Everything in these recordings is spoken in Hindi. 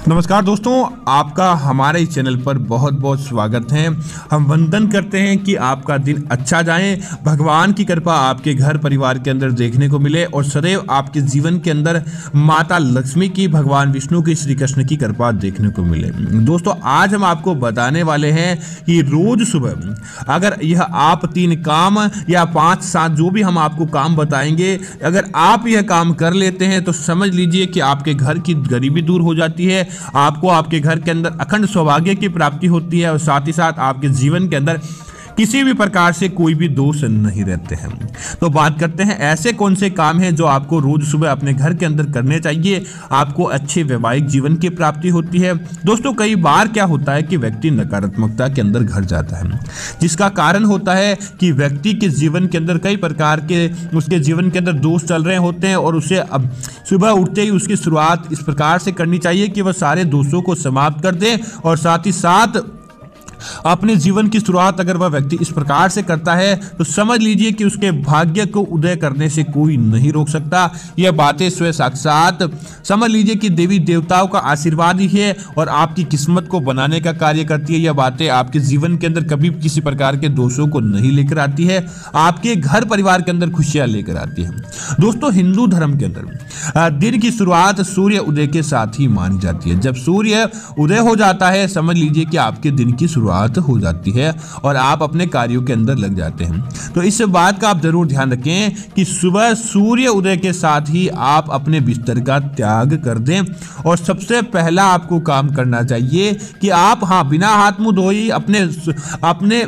नमस्कार दोस्तों, आपका हमारे इस चैनल पर बहुत बहुत स्वागत है। हम वंदन करते हैं कि आपका दिन अच्छा जाए, भगवान की कृपा आपके घर परिवार के अंदर देखने को मिले और सदैव आपके जीवन के अंदर माता लक्ष्मी की, भगवान विष्णु की, श्री कृष्ण की कृपा देखने को मिले। दोस्तों, आज हम आपको बताने वाले हैं कि रोज सुबह अगर यह आप 3 काम या 5-7 जो भी हम आपको काम बताएंगे, अगर आप यह काम कर लेते हैं तो समझ लीजिए कि आपके घर की गरीबी दूर हो जाती है, आपको आपके घर के अंदर अखंड सौभाग्य की प्राप्ति होती है और साथ ही साथ आपके जीवन के अंदर किसी भी प्रकार से कोई भी दोष नहीं रहते हैं। तो बात करते हैं ऐसे कौन से काम हैं जो आपको रोज सुबह अपने घर के अंदर करने चाहिए, आपको अच्छे वैवाहिक जीवन की प्राप्ति होती है। दोस्तों, कई बार क्या होता है कि व्यक्ति नकारात्मकता के अंदर घिर जाता है, जिसका कारण होता है कि व्यक्ति के जीवन के अंदर कई प्रकार के उसके जीवन के अंदर दोष चल रहे होते हैं और उसे अब सुबह उठते ही उसकी शुरुआत इस प्रकार से करनी चाहिए कि वह सारे दोषों को समाप्त कर दे और साथ ही साथ अपने जीवन की शुरुआत अगर वह व्यक्ति इस प्रकार से करता है तो समझ लीजिए कि उसके भाग्य को उदय करने से कोई नहीं रोक सकता। यह बातें स्वयं साक्षात समझ लीजिए कि देवी देवताओं का आशीर्वाद ही है और आपकी किस्मत को बनाने का कार्य करती है। यह बातें आपके जीवन के अंदर कभी किसी प्रकार के दोषों को नहीं लेकर आती है, आपके घर परिवार के अंदर खुशियां लेकर आती है। दोस्तों, हिंदू धर्म के अंदर दिन की शुरुआत सूर्य उदय के साथ ही मानी जाती है। जब सूर्य उदय हो जाता है समझ लीजिए कि आपके दिन की शुरुआत हो जाती है और आप अपने कार्यों के अंदर लग जाते हैं। तो इस बात का आप जरूर ध्यान रखें कि सुबह सूर्य उदय के साथ ही आप अपने बिस्तर का त्याग कर दें और सबसे पहला आपको काम करना चाहिए कि आप बिना हाथ मुंह धोए अपने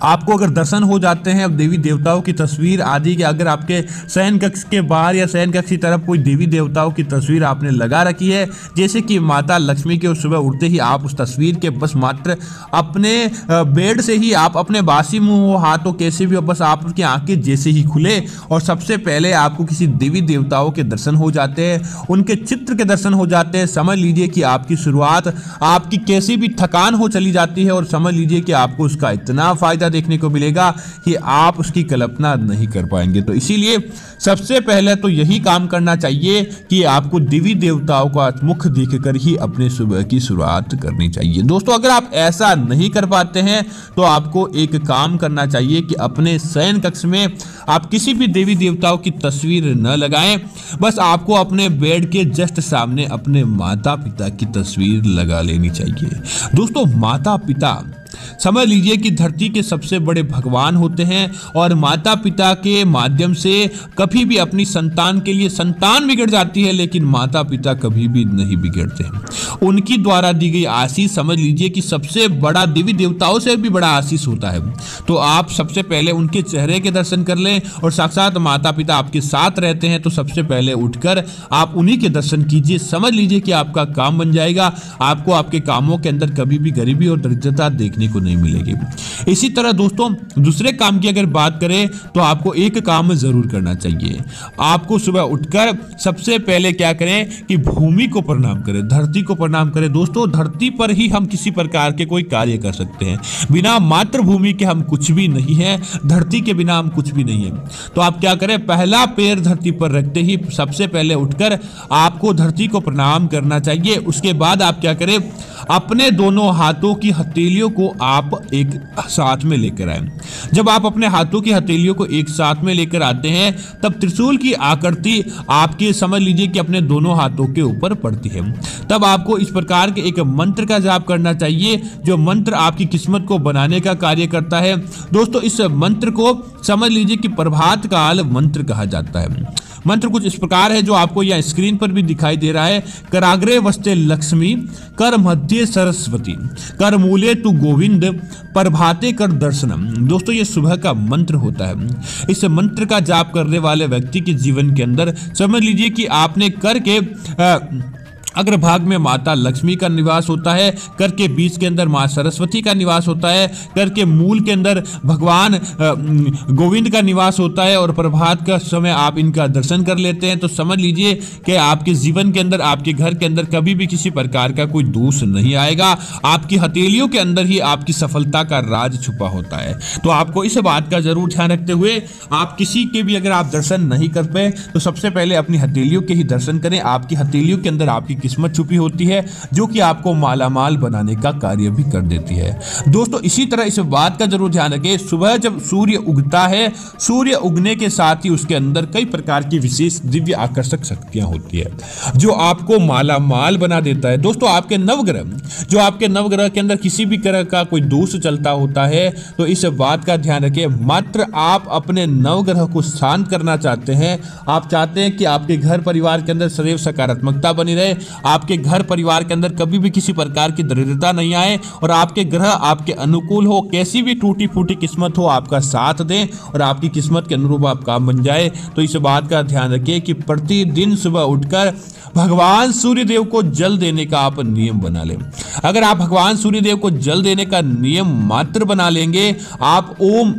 आपको अगर दर्शन हो जाते हैं, अब देवी देवताओं की तस्वीर आदि के अगर आपके शयन कक्ष के बाहर या शयन कक्ष की तरफ कोई देवी देवताओं की तस्वीर आपने लगा रखी है, जैसे कि माता लक्ष्मी के, सुबह उठते ही आप उस तस्वीर के बस मात्र अपने बेड से ही आप अपने बासी मुंह हाथों कैसे भी बस आपकी आंखें जैसे ही खुले और सबसे पहले आपको किसी देवी देवताओं के दर्शन हो जाते हैं, उनके चित्र के दर्शन हो जाते हैं, समझ लीजिए कि आपकी शुरुआत आपकी कैसी भी थकान हो चली जाती है और समझ लीजिए कि आपको उसका इतना फायदा देखने को मिलेगा कि आप उसकी कल्पना नहीं कर पाएंगे। तो इसीलिए सबसे पहले तो यही काम करना चाहिए कि आपको देवी देवताओं का मुख देखकर ही अपने सुबह की शुरुआत करनी चाहिए। दोस्तों, अगर आप ऐसा नहीं कर पाते हैं तो आपको एक काम करना चाहिए कि अपने शयन कक्ष में आप किसी भी देवी देवताओं की तस्वीर न लगाएं, बस आपको अपने बेड के जस्ट सामने अपने माता पिता की तस्वीर लगा लेनी चाहिए। दोस्तों, माता पिता समझ लीजिए कि धरती के सबसे बड़े भगवान होते हैं और माता पिता के माध्यम से कभी भी अपनी संतान के लिए संतान बिगड़ जाती है, लेकिन माता पिता कभी भी नहीं बिगड़ते हैं। उनकी द्वारा दी गई आशीष समझ लीजिए कि सबसे बड़ा, देवी देवताओं से भी बड़ा आशीष होता है। तो आप सबसे पहले उनके चेहरे के दर्शन कर लें और साक्षात माता पिता आपके साथ रहते हैं तो सबसे पहले उठकर आप उन्हीं के दर्शन कीजिए। समझ लीजिए कि आपका काम बन जाएगा, आपको आपके कामों के अंदर कभी भी गरीबी और दरिद्रता देखने को नहीं मिलेगी। इसी तरह दोस्तों, दूसरे काम की अगर बात करें तो आपको एक काम जरूर करना चाहिए। आपको सुबह उठकर सबसे पहले क्या करें कि भूमि को प्रणाम करें, धरती को प्रणाम करें। दोस्तों, धरती पर ही हम किसी प्रकार के कोई कार्य कर सकते हैं, बिना मातृभूमि के हम कुछ भी नहीं है, धरती के बिना हम कुछ भी नहीं है। तो आप क्या करें, पहला पैर धरती पर रखते ही सबसे पहले उठकर आपको धरती को प्रणाम करना चाहिए। उसके बाद आप क्या करें, अपने दोनों हाथों की हथेलियों को आप एक साथ में लेकर आए। जब आप अपने हाथों की हथेलियों को एक साथ में लेकर आते हैं तब त्रिशूल की आकृति आपके समझ लीजिए कि अपने दोनों हाथों के ऊपर पड़ती है। तब आपको इस प्रकार के एक मंत्र का जाप करना चाहिए, जो मंत्र आपकी किस्मत को बनाने का कार्य करता है। दोस्तों, इस मंत्र को समझ लीजिए कि प्रभात काल मंत्र कहा जाता है। मंत्र कुछ इस प्रकार है जो आपको यह स्क्रीन पर भी दिखाई दे रहा है। कराग्रे वस्ते लक्ष्मी, कर मध्य सरस्वती, कर मूले तु गोविंद, प्रभाते कर दर्शनम। दोस्तों, ये सुबह का मंत्र होता है। इस मंत्र का जाप करने वाले व्यक्ति के जीवन के अंदर समझ लीजिए कि आपने करके अग्रभाग में माता लक्ष्मी का निवास होता है, कर के बीच के अंदर मां सरस्वती का निवास होता है, कर के मूल के अंदर भगवान गोविंद का निवास होता है और प्रभात का समय आप इनका दर्शन कर लेते हैं तो समझ लीजिए कि आपके जीवन के अंदर, आपके घर के अंदर कभी भी किसी प्रकार का कोई दोष नहीं आएगा। आपकी हथेलियों के अंदर ही आपकी सफलता का राज छुपा होता है। तो आपको इस बात का जरूर ध्यान रखते हुए आप किसी के भी अगर आप दर्शन नहीं कर पाए तो सबसे पहले अपनी हथेलियों के ही दर्शन करें। आपकी हथेलियों के अंदर आपकी किस्मत छुपी होती है जो कि आपको मालामाल बनाने का कार्य भी कर देती है। दोस्तों इसी तरह इस बात का जरूर ध्यान रखें, सुबह जब सूर्य उगता है, सूर्य उगने के साथ ही उसके अंदर कई प्रकार की विशेष दिव्य आकर्षक शक्तियां होती है जो आपको मालामाल बना देता है। दोस्तों आपके नवग्रह के अंदर किसी भी तरह का कोई दोष चलता होता है तो इस बात का ध्यान रखें, मात्र आप अपने नवग्रह को शांत करना चाहते हैं, आप चाहते हैं कि आपके घर परिवार के अंदर सदैव सकारात्मकता बनी रहे, आपके घर परिवार के अंदर कभी भी किसी प्रकार की दरिद्रता नहीं आए और आपके ग्रह आपके अनुकूल हो, कैसी भी टूटी फूटी किस्मत हो आपका साथ दें और आपकी किस्मत के अनुरूप आप काम बन जाए। तो इस बात का ध्यान रखिए कि प्रतिदिन सुबह उठकर भगवान सूर्यदेव को जल देने का आप नियम बना लें। अगर आप भगवान सूर्यदेव को जल देने का नियम मात्र बना लेंगे, आप ओम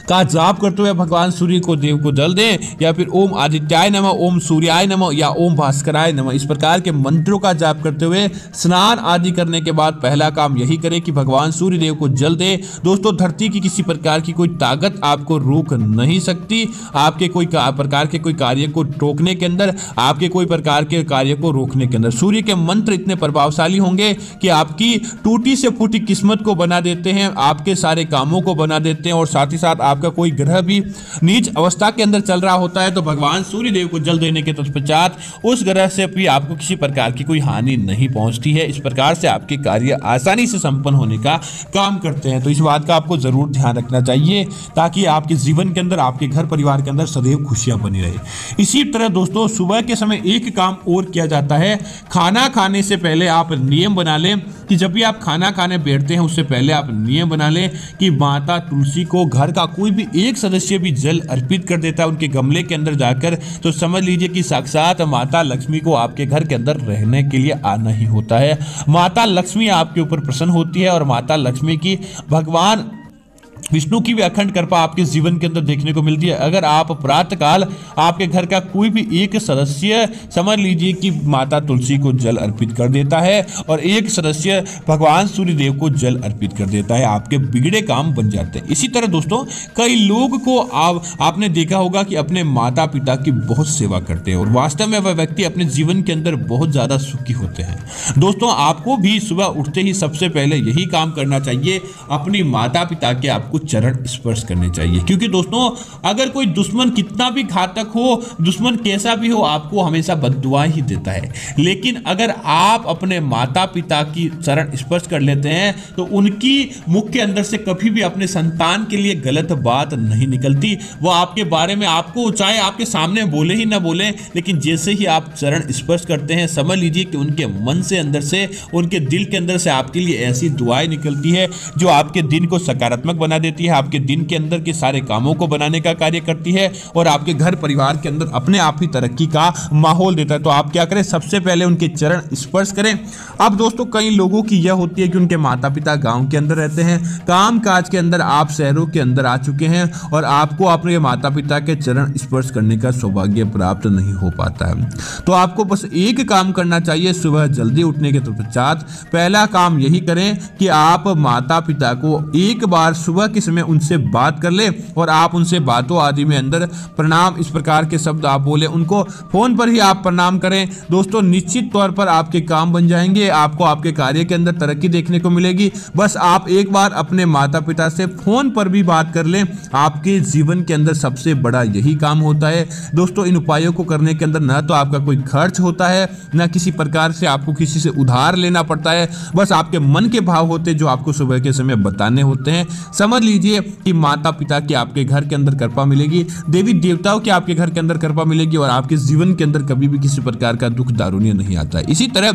का जाप करते हुए भगवान सूर्य को देव को जल दें या फिर ओम आदित्याय नमः, ओम सूर्याय नमः या ओम भास्कराय नमः, इस प्रकार के मंत्रों का जाप करते हुए स्नान आदि करने के बाद पहला काम यही करें कि भगवान सूर्य देव को जल दे। दोस्तों धरती की किसी प्रकार की कोई ताकत आपको रोक नहीं सकती, आपके कोई प्रकार के कोई कार्य को रोकने के अंदर, आपके कोई प्रकार के कार्य को रोकने के अंदर। सूर्य के मंत्र इतने प्रभावशाली होंगे कि आपकी टूटी से फूटी किस्मत को बना देते हैं, आपके सारे कामों को बना देते हैं और साथ ही साथ आपका कोई ग्रह भी नीच अवस्था के अंदर चल रहा होता है तो भगवान सूर्य देव को जल देने के तत्पश्चात उस ग्रह से भी आपको किसी प्रकार की कोई हानि नहीं पहुंचती है। इस प्रकार से आपके कार्य आसानी से संपन्न होने का काम करते हैं। तो इस बात का आपको जरूर ध्यान रखना चाहिए ताकि आपके जीवन के अंदर, आपके घर परिवार के अंदर सदैव खुशियां बनी रहे। इसी तरह दोस्तों सुबह के समय एक काम और किया जाता है, खाना खाने से पहले आप नियम बना लें कि जब भी आप खाना खाने बैठते हैं उससे पहले आप नियम बना लें कि माता तुलसी को घर का कोई भी एक सदस्य भी जल अर्पित कर देता है उनके गमले के अंदर जाकर, तो समझ लीजिए कि साक्षात माता लक्ष्मी को आपके घर के अंदर रहने के लिए आना ही होता है। माता लक्ष्मी आपके ऊपर प्रसन्न होती है और माता लक्ष्मी की भगवान विष्णु की भी अखंड कृपा आपके जीवन के अंदर देखने को मिलती है। अगर आप प्रातःकाल आपके घर का कोई भी एक सदस्य समझ लीजिए कि माता तुलसी को जल अर्पित कर देता है और एक सदस्य भगवान सूर्यदेव को जल अर्पित कर देता है, आपके बिगड़े काम बन जाते हैं। इसी तरह दोस्तों कई लोग को आपने देखा होगा कि अपने माता पिता की बहुत सेवा करते हैं और वास्तव में वह व्यक्ति अपने जीवन के अंदर बहुत ज्यादा सुखी होते हैं। दोस्तों आपको भी सुबह उठते ही सबसे पहले यही काम करना चाहिए, अपनी माता पिता के आपको चरण स्पर्श करने चाहिए, क्योंकि दोस्तों अगर कोई दुश्मन कितना भी घातक हो, दुश्मन कैसा भी हो, आपको हमेशा बद्दुआ ही देता है। लेकिन अगर आप अपने माता पिता की चरण स्पर्श कर लेते हैं तो उनकी मुख के अंदर से कभी भी अपने संतान के लिए गलत बात नहीं निकलती। वो आपके बारे में, आपको चाहे आपके सामने बोले ही ना बोले, लेकिन जैसे ही आप चरण स्पर्श करते हैं समझ लीजिए कि उनके मन से अंदर से, उनके दिल के अंदर से आपके लिए ऐसी दुआएं निकलती है जो आपके दिन को सकारात्मक बना देती है, आपके दिन के अंदर के सारे कामों को बनाने का कार्य करती है और आपके घर परिवार के अंदर अपने आप ही तरक्की का माहौल देता है। तो आप क्या करें, सबसे पहले उनके चरण स्पर्श करें। अब दोस्तों कई लोगों की यह होती है कि उनके माता पिता गांव के अंदर रहते हैं, काम काज के अंदर आप शहरों के अंदर आ चुके हैं और आपको अपने माता पिता के चरण स्पर्श करने का सौभाग्य प्राप्त नहीं हो पाता है। तो आपको बस एक काम करना चाहिए, सुबह जल्दी उठने के पश्चात पहला काम यही करें कि आप माता पिता को एक बार सुबह के समय उनसे बात कर ले और आप उनसे बातों आदि में अंदर प्रणाम इस प्रकार के शब्द आप बोले, उनको फोन पर ही आप प्रणाम करें। दोस्तों निश्चित तौर पर आपके काम बन जाएंगे, आपको आपके कार्य के अंदर तरक्की देखने को मिलेगी। बस आप एक बार अपने माता पिता से फोन पर भी बात कर लें, आपके जीवन के अंदर सबसे बड़ा यही काम होता है। दोस्तों इन उपायों को करने के अंदर ना तो आपका कोई खर्च होता है, ना किसी प्रकार से आपको किसी से उधार लेना पड़ता है, बस आपके मन के भाव होते हैं जो आपको सुबह के समय बताने होते हैं। समझ लीजिए कि माता पिता की आपके घर के अंदर कृपा मिलेगी, देवी देवताओं की आपके घर के अंदर कृपा मिलेगी और आपके जीवन के अंदर कभी भी किसी प्रकार का दुख दारुण्य नहीं आता है। इसी तरह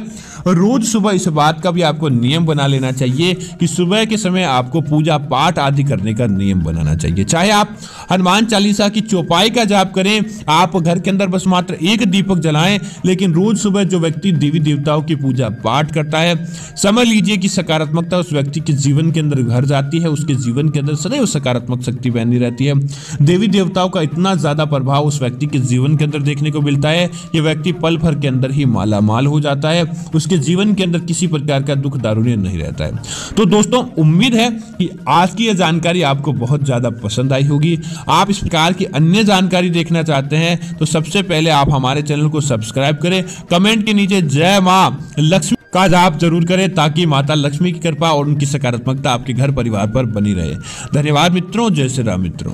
रोज सुबह इस बात का भी आपको नियम बना लेना चाहिए कि सुबह के समय आपको पूजा पाठ आदि करने का नियम बनाना चाहिए। चाहे आप हनुमान चालीसा की चौपाई का जाप करें, आप घर के अंदर बस मात्र एक दीपक जलाएं, लेकिन रोज सुबह जो व्यक्ति देवी देवताओं की पूजा पाठ करता है समझ लीजिए कि सकारात्मकता उस व्यक्ति के जीवन के अंदर भर जाती है, उसके जीवन के अंदर सदैव सकारात्मक शक्ति बनी रहती है। देवी देवताओं का इतना ज्यादा प्रभाव उस व्यक्ति के जीवन के अंदर देखने को मिलता है, ये व्यक्ति पल भर के अंदर ही माला माल हो जाता है, उसके जीवन के अंदर किसी प्रकार का दुख दारुण्य नहीं रहता है। तो दोस्तों, उम्मीद है कि आज की यह जानकारी आपको बहुत ज्यादा पसंद आई होगी। आप इस प्रकार की अन्य जानकारी देखना चाहते हैं तो सबसे पहले आप हमारे चैनल को सब्सक्राइब करें, कमेंट के नीचे जय मां लक्ष्मी का जाप जरूर करें ताकि माता लक्ष्मी की कृपा और उनकी सकारात्मकता आपके घर परिवार पर बनी रहे। धन्यवाद मित्रों, जय श्री राम मित्रों।